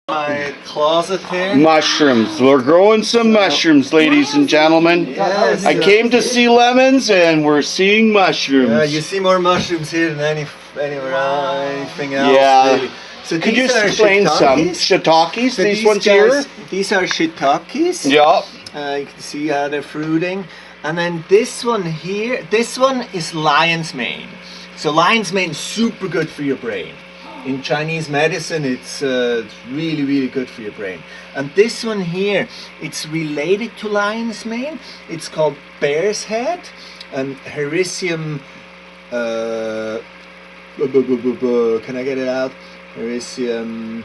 My closet here. Mushrooms. We're growing some mushrooms, ladies and gentlemen. Yes. I came to see lemons, and we're seeing mushrooms. Yeah, you see more mushrooms here than anything else. Yeah. Really. So Could you these are explain some shiitakes? So these ones here. These are shiitakes. Yeah. You can see how they're fruiting. And then this one here, this one is lion's mane. So lion's mane is super good for your brain. In Chinese medicine, it's really, really good for your brain. And this one here, it's related to lion's mane. It's called bear's head and Hericium. Can I get it out? Hericium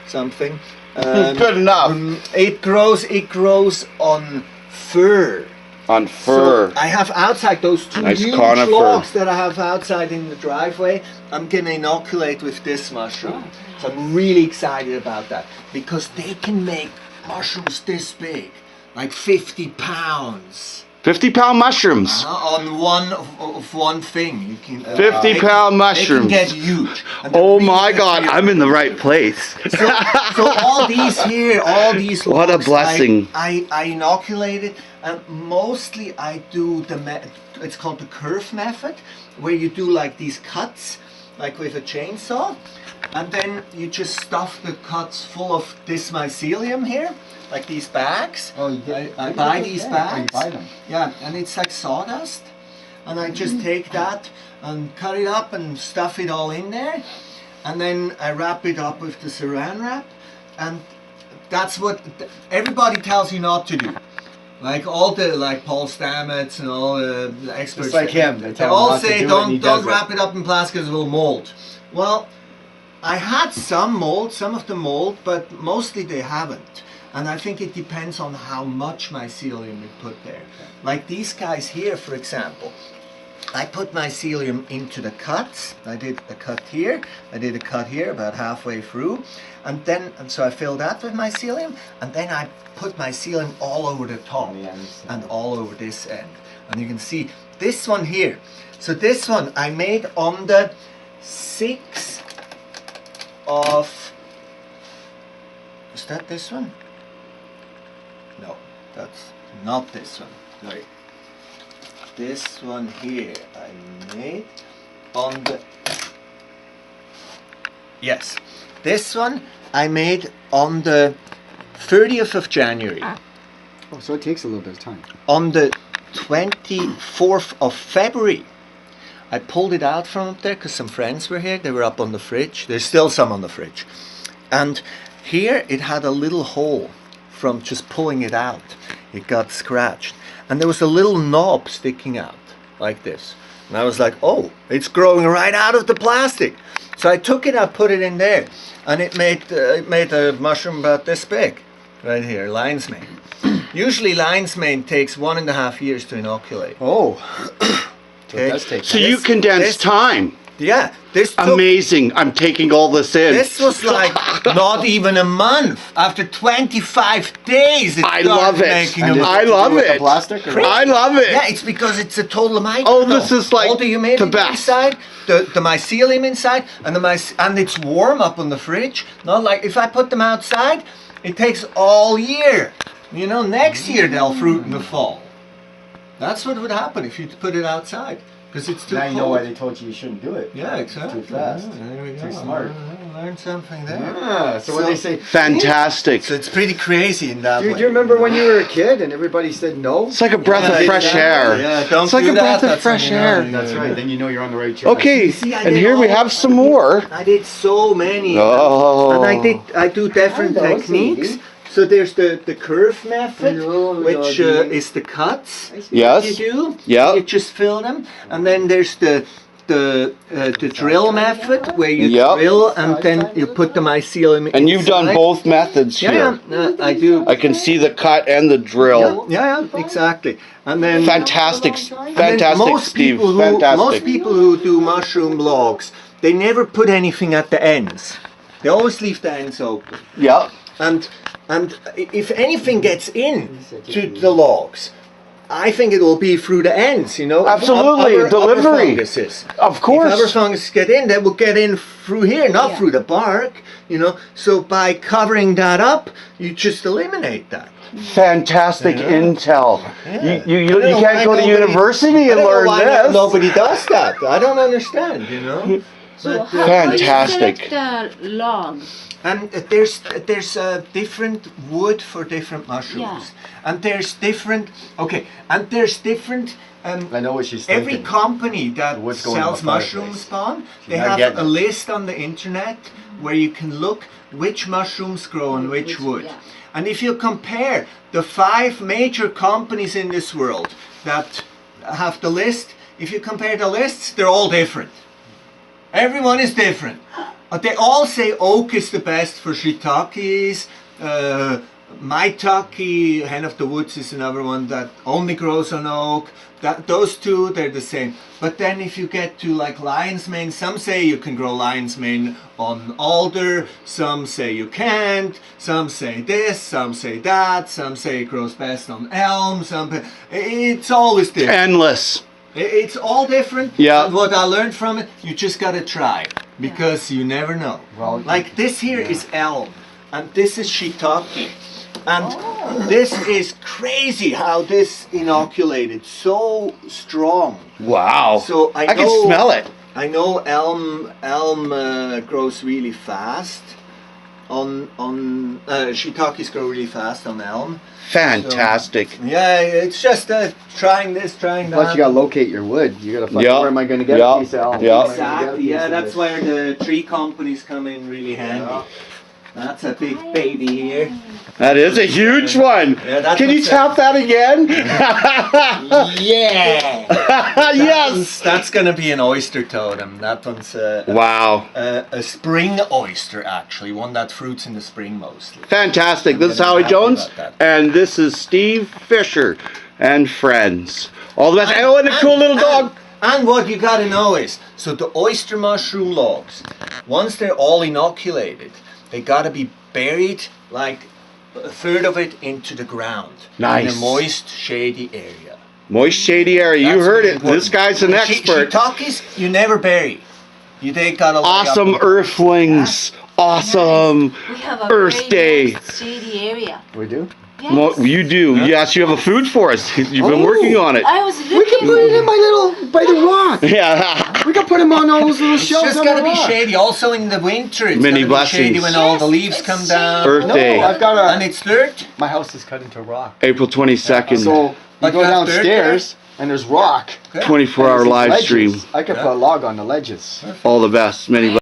something. Good enough. It grows on fur. On fur. So I have outside those two Nice huge conifer. logs that I have outside in the driveway. I'm gonna inoculate with this mushroom. So I'm really excited about that because they can make mushrooms this big, like 50 pounds. 50-pound mushrooms. On one thing. You can 50-pound mushrooms. They can get huge. And they're Oh really my good God, for your I'm in the right place. so all these here, all these What a logs, blessing. I inoculated, and mostly I do it's called the curve method, where you do like these cuts, like with a chainsaw, and then you just stuff the cuts full of this mycelium here, like these bags. Oh, you did? I buy these bags. Oh, you buy them? Yeah, and it's like sawdust, and I just take that and cut it up and stuff it all in there, and then I wrap it up with the saran wrap, and that's what everybody tells you not to do. Like all the Paul Stamets and all the experts. Just like him. They all say don't wrap it up in plastic because it will mold. Well, I had some of the mold, but mostly they haven't. And I think it depends on how much mycelium you put there. Like these guys here, for example. I put mycelium into the cuts. I did a cut here. I did a cut here about halfway through. And so I filled that with mycelium. And then I put mycelium all over the top and all over this end. And you can see this one here. So this one I made on the 6th of... Is that this one? No, that's not this one. Sorry. This one here I made on the... Yes, this one I made on the 30th of January. Oh, so it takes a little bit of time. On the 24th of February, I pulled it out from up there because some friends were here. They were up on the fridge. There's still some on the fridge. And here it had a little hole from just pulling it out. It got scratched. And there was a little knob sticking out like this. And I was like, oh, it's growing right out of the plastic. So I took it, I put it in there. And it made a mushroom about this big. Right here, lion's mane. Usually lion's mane takes 1.5 years to inoculate. Oh. Okay. It does take So you condensed time. Yeah. This took, Amazing. I'm taking all this in. This was like not even a month. After 25 days, I love it. I love it. Plastic or I love it. Yeah, it's because it's a total microscope. Oh, this is like all the humidity the best. inside, the mycelium inside, and it's warm up on the fridge. Not like if I put them outside, it takes all year. You know, next year they'll fruit in the fall. That's what would happen if you put it outside. Because it's too now cold. you know why they told you shouldn't do it. Yeah, exactly. Too fast. Yeah, there we go. Too smart. Learned something there. Yeah. So when they say... Fantastic. So it's pretty crazy in that way. Do you remember when you were a kid and everybody said no? It's like a breath of fresh exactly. air. Yeah, don't It's like do a that. breath of That's fresh when you know. air. That's right. Then you know you're on the right track. Okay, See, I and did here we all- have some more. I did so many. Oh. And I do different I know, techniques. see. So there's the curve method, Oh, which yeah. is the cuts Yes. you do. Yeah. You just fill them. And then there's the drill method, where you Yep. drill and then you put the mycelium And you've done inside. both methods here. Yeah, I do. I can see the cut and the drill. Yeah, exactly. And then Fantastic, and then fantastic, most Steve. people Fantastic. who do mushroom logs, they never put anything at the ends. They always leave the ends open. Yeah. And if anything gets in to the logs, I think it will be through the ends, you know. Absolutely, delivery. Upper funguses. Of course. If other fungus get in, they will get in through here, not through the bark, you know. So by covering that up, you just eliminate that. Fantastic intel. Yeah. You can't go to university and learn this. Nobody does that. I don't understand, you know. So But, how Fantastic. do you select the log? and there's different wood for different mushrooms, and there's different I know what she's thinking. every company that What's going sells on the mushroom fireplace. spawn, She's they not have getting a it. list on the internet where you can look which mushrooms grow on which wood. Yeah. And if you compare the 5 major companies in this world that have the list, if you compare the lists, they're all different. Everyone is different. But they all say oak is the best for shiitakes. Maitake, hen of the woods, is another one that only grows on oak. Those two, they're the same. But then if you get to like lion's mane, some say you can grow lion's mane on alder, some say you can't, some say this, some say that, some say it grows best on elm, it's always different. Endless. It's all different. Yeah. But what I learned from it, you just gotta try, because you never know. Well, Like this here is elm, and this is shiitake. And this is crazy how this inoculated so strong. Wow. So I can know- smell it. I know elm grows really fast on shiitakes grow really fast on elm. Fantastic. Yeah, it's just trying this, trying that. Plus, you gotta locate your wood. You gotta find Yeah. where am I gonna get Yeah. a piece of elm? Yeah. Where am I gonna get a Exactly, piece yeah, of that's this? where the tree companies come in really handy. Yeah. That's a big baby here. That is a huge one. Yeah, that's Can you what's tap that again? Yeah! Yes. That's gonna be an oyster totem. That one's Wow. a spring oyster, actually, one that fruits in the spring mostly. Fantastic. This is I'm Howie happy Jones, about and this is Steve Fisher and friends. All the best. Oh, and a cool little dog. And what you gotta know is, so the oyster mushroom logs, once they're all inoculated, they gotta be buried like a third of it into the ground. In Nice. a moist, shady area. Moist, shady area. You That's heard really it. important. This guy's an expert. Shiitakes, you never bury. They gotta lay up Awesome and- earthlings. Awesome. We have a Earth very Day. nice shady area. We do? Yes. Well, you do. Yes, you have a food for us. You've been Oh. working on it. I was We can looking. put it in my by the rock. Yeah. We can put them on all those little It's shelves just on gotta the be rock. shady. Also in the winter, it's Many gotta be shady blessings. when all the Yes, leaves it's come shady. down. Earth No, Day. I've got And a. it's dirt. My house is cut into rock. April 22nd. So you But go you have dirt downstairs and there's rock. 24-hour There's these live ledges. stream. I could put a log on the ledges. All the best. Many blessings.